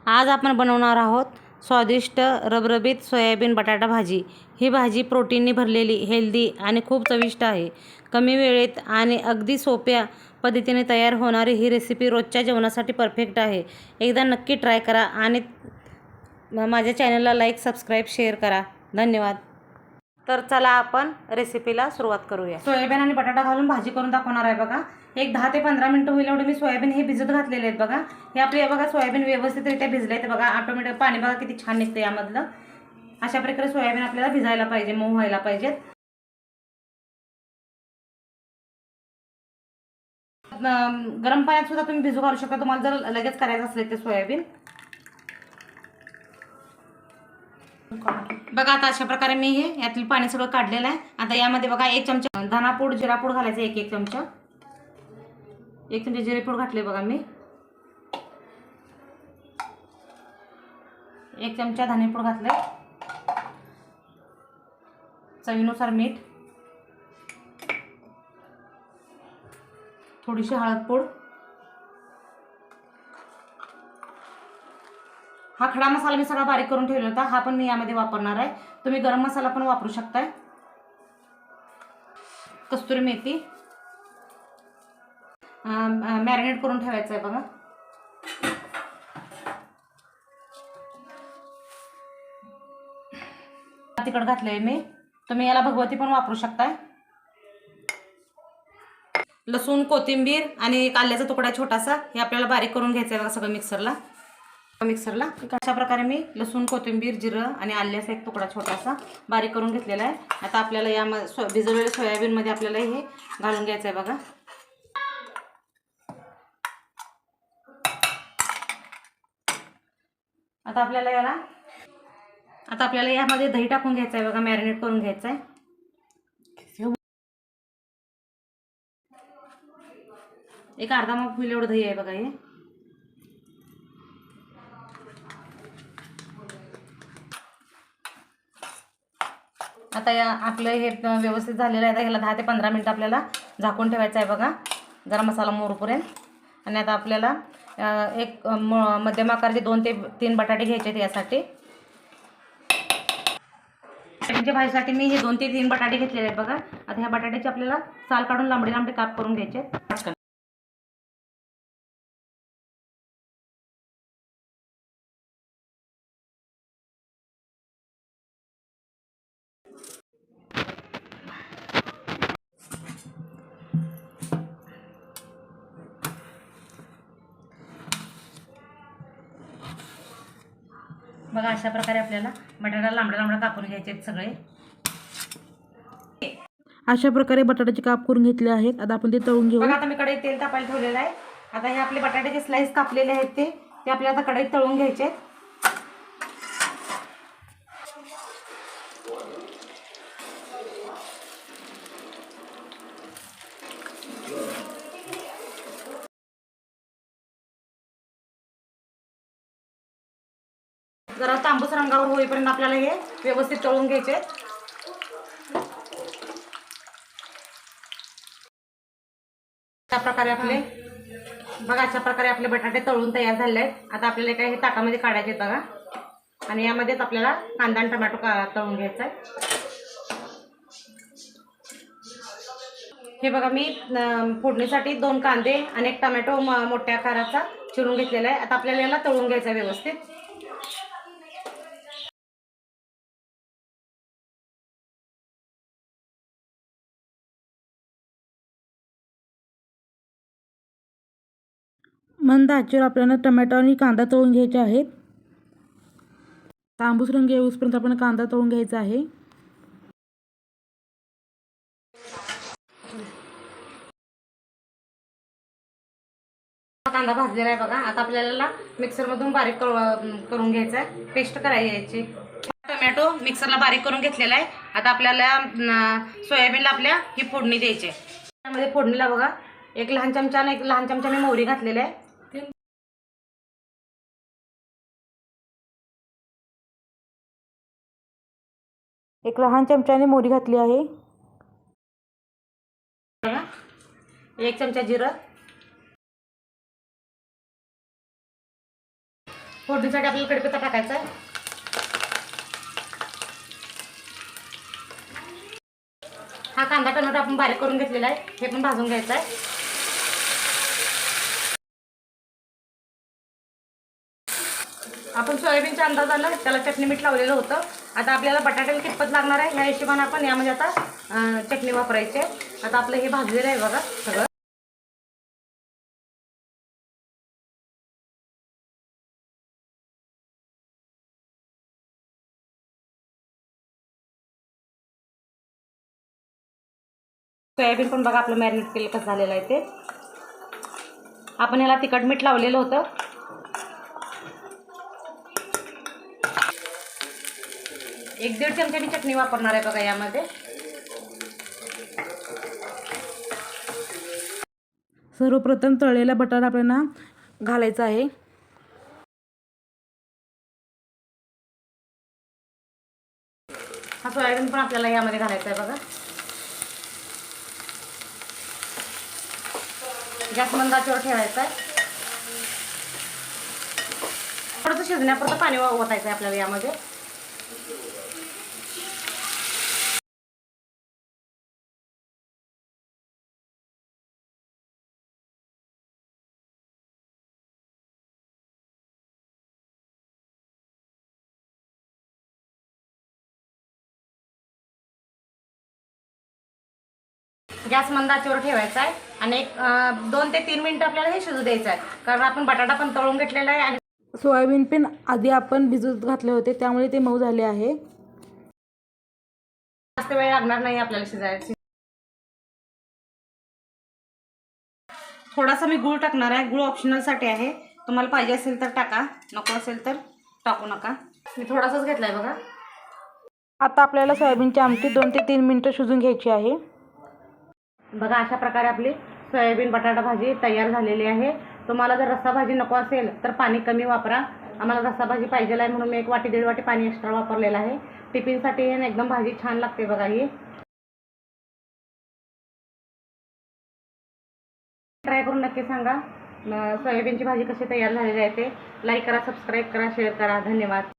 आज आपण बनवणार आहोत स्वादिष्ट रबरबीत सोयाबीन बटाटा भाजी। ही भाजी प्रोटीनने भरलेली, हेल्दी आणि खूप चविष्ट आहे। कमी वेळेत आणि अगदी सोप्या पद्धतीने तयार होणारी ही रेसिपी रोजच्या जेवणासाठी परफेक्ट आहे। एकदा नक्की ट्राय करा आणि माझ्या चॅनलला लाईक, सबस्क्राईब, शेअर करा। धन्यवाद। तर चला आपण रेसिपीला सुरुवात करूया। सोयाबीन आणि बटाटा घालून भाजी करून दाखवणार आहे बघा। एक 10 ते 15 मिनिटं होईल एवढे मी सोयाबीन हे भिजत घातलेले आहेत बघा। हे आपले बघा सोयाबीन व्यवस्थितरित्या भिजले आहेत बघा। ऑटोमॅटिक पाणी बघा किती छान निघतं यामधलं। अशा प्रकारे सोयाबीन आपल्याला भिजायला पाहिजे, मऊ व्हायला पाहिजेत। गरम पाण्यात सुद्धा तुम्ही भिजू घालू शकता तुम्हाला जर लगेच करायचं असेल ते सोयाबीन। बघा आता अशा प्रकारे मी हे यातील पाणी सगळं काढलेलं आहे। आता यामध्ये बघा 1 चमचा धनापूड, जिरापूड घालायचं, एक चमचा। 1 चमचा जिरेपूड घातले बघा मी। 1 चमचा धनेपूड घातले। चवीनुसार मीठ, थोडीशी हळद पूड। हा खडा मसाला मी सगळा बारीक करून ठेवला होता, हा पण मी यामध्ये वापरणार आहे। तुम्ही गरम मसाला पण वापरू शकताय। कस्तुरी मेथी मॅरिनेट करून ठेवायचं आहे बघा। तिखट घातलंय मी, तुम्ही याला भगवती पण वापरू शकताय। लसूण, कोथिंबीर आणि आल्याचा तुकडा छोटासा हे आपल्याला बारीक करून घ्यायचं आहे बघा सगळं मिक्सरला। अशा प्रकारे मी लसूण, कोथिंबीर, जिरं आणि आल्याचा एक तुकडा छोटासा बारीक करून घेतलेला आहे। आता आपल्याला या भिजवलेल्या सोयाबीन मध्ये आपल्याला हे घालून घ्यायचं आहे बघा। आता आपल्याला यामध्ये दही टाकून घ्यायचं आहे बघा, मॅरिनेट करून घ्यायचं आहे। एक अर्धा माप होईल एवढं दही आहे बघा हे। आता या आपलं हे व्यवस्थित झालेलं आहे। आता ह्याला 10 ते 15 मिनिट आपल्याला झाकून ठेवायचं आहे बघा, जरा मसाला मोरूपर्यंत। आणि आता आपल्याला एक मध्यम आकाराचे 2 ते 3 बटाटे घ्यायचे आहेत यासाठी। बटाट्याच्या भाजीसाठी मी हे 2 ते 3 बटाटे घेतलेले आहेत बघा। आता ह्या बटाट्याचे आपल्याला साल काढून लांबडे लांबडे काप करून घ्यायचे। बघा अशा प्रकारे आपल्याला बटाटा लांबडा लांबडा कापून घ्यायचे आहेत सगळे। अशा प्रकारे बटाट्याचे काप करून घेतले आहेत। आता आपण ते तळून घेऊ। बघा आता मी कढईत तेल तापायला ठेवलेलं आहे। आता हे आपले बटाट्याचे स्लाइस कापलेले आहेत ते आपल्याला आता कढईत तळून घ्यायचे। जरा तांबूस रंगावर होईपर्यंत आपल्याला हे व्यवस्थित तळून घ्यायचे। अशा प्रकारे आपले बटाटे तळून तयार झाले आहेत। आता आपल्याला काय हे ताटामध्ये काढायचे बघा। आणि यामध्येच आपल्याला कांदा आणि टोमॅटो तळून घ्यायचा आहे। हे बघा मी फोडणीसाठी 2 कांदे आणि 1 टोमॅटो मोठ्या आकाराचा चिरून घेतलेला आहे। आता आपल्याला याला तळून घ्यायचं आहे व्यवस्थित। मंद आचेवर आपल्याला टोमॅटो आणि कांदा तळून घ्यायचे आहेत। तांबूस रंग येऊपर्यंत आपण कांदा तळून घ्यायचा आहे। कांदा भाजलेला आहे बघा। आता आपल्याला मिक्सर मधून बारीक करून घ्यायचा आहे, पेस्ट करायची। टोमॅटो मिक्सरला बारीक करून घेतलेला आहे। आता आपल्याला सोयाबीनला आपल्या ही फोडणी द्यायची आहे। त्यामध्ये फोडणीला बघा 1 लहान चमचा आणि 1 लहान चमचा मी मोहरी घातलेली आहे। एक लहान चमच्याने मोहरी घातली आहे। 1 चमचा जिरं, फोडणीसाठी आपल्याला कढीपत्ता टाकायचा आहे. हा कांदा टोमॅटो आपण बारीक करून घेतलेला आहे, हे पण भाजून घ्यायचं आहे. आपण सोयाबीनच्या अंदाजानं त्याला चटणी मीठ लावलेलं होतं. आता आपल्याला बटाट्याला कितपत लागणार आहे ह्या हिशोबाने आपण यामध्ये आता चटणी वापरायची आहे. आता आपलं हे भाजलेलं आहे बघा सगळं. सोयाबीन पण बघा आपलं मॅरिनेट केलं कसं झालेलं आहे ते. आपण ह्याला तिखट मीठ लावलेलं होतं. एक 1.5 चमचे मी चटणी वापरणार आहे बघा यामध्ये. सर्वप्रथम तळलेला बटाटा आपल्याला घालायचा आहे. हा सोयाबीन पण आपल्याला यामध्ये घालायचा आहे बघा. गॅस मंद आचेवर ठेवायचा आहे. थोडंसं शिजण्यापुरतं पाणी ओतायचं आहे आपल्याला यामध्ये. गॅस मंद आचेवर ठेवायचा आहे आणि एक 2 ते 3 मिनिटं आपल्याला हे शिजू द्यायचं आहे, कारण आपण बटाटा पण तळून घेतलेला आहे आणि सोयाबीन पण आधी आपण भिजत घातले होते, त्यामुळे ते मऊ झाले आहे. जास्त वेळ लागणार नाही आपल्याला शिजायला. थोडासा मी गूळ टाकणार आहे. गूळ ऑप्शनलसाठी आहे, तुम्हाला पाहिजे असेल तर टाका, नको असेल तर टाकू नका. मी थोडासाच घेतला आहे बघा. आता आपल्याला सोयाबीनची आमटी 2 ते 3 मिनिटं शिजून घ्यायची आहे. बघा अशा प्रकारे आपली सोयाबीन बटाटा भाजी तयार झालेली आहे. तुम्हाला जर रस्सा भाजी नको असेल तर पाणी कमी वापरा. आम्हाला रस्सा भाजी पाहिजे आहे म्हणून मी 1 वाटी 1.5 वाटी पाणी एक्स्ट्रा वापरलेलं आहे. टिफिनसाठी हे एकदम भाजी छान लागते बघा. ही ट्राय करून नक्की सांगा सोयाबीनची भाजी कशी तयार झालेली आहे ते. लाईक करा, सबस्क्राईब करा, शेअर करा. धन्यवाद.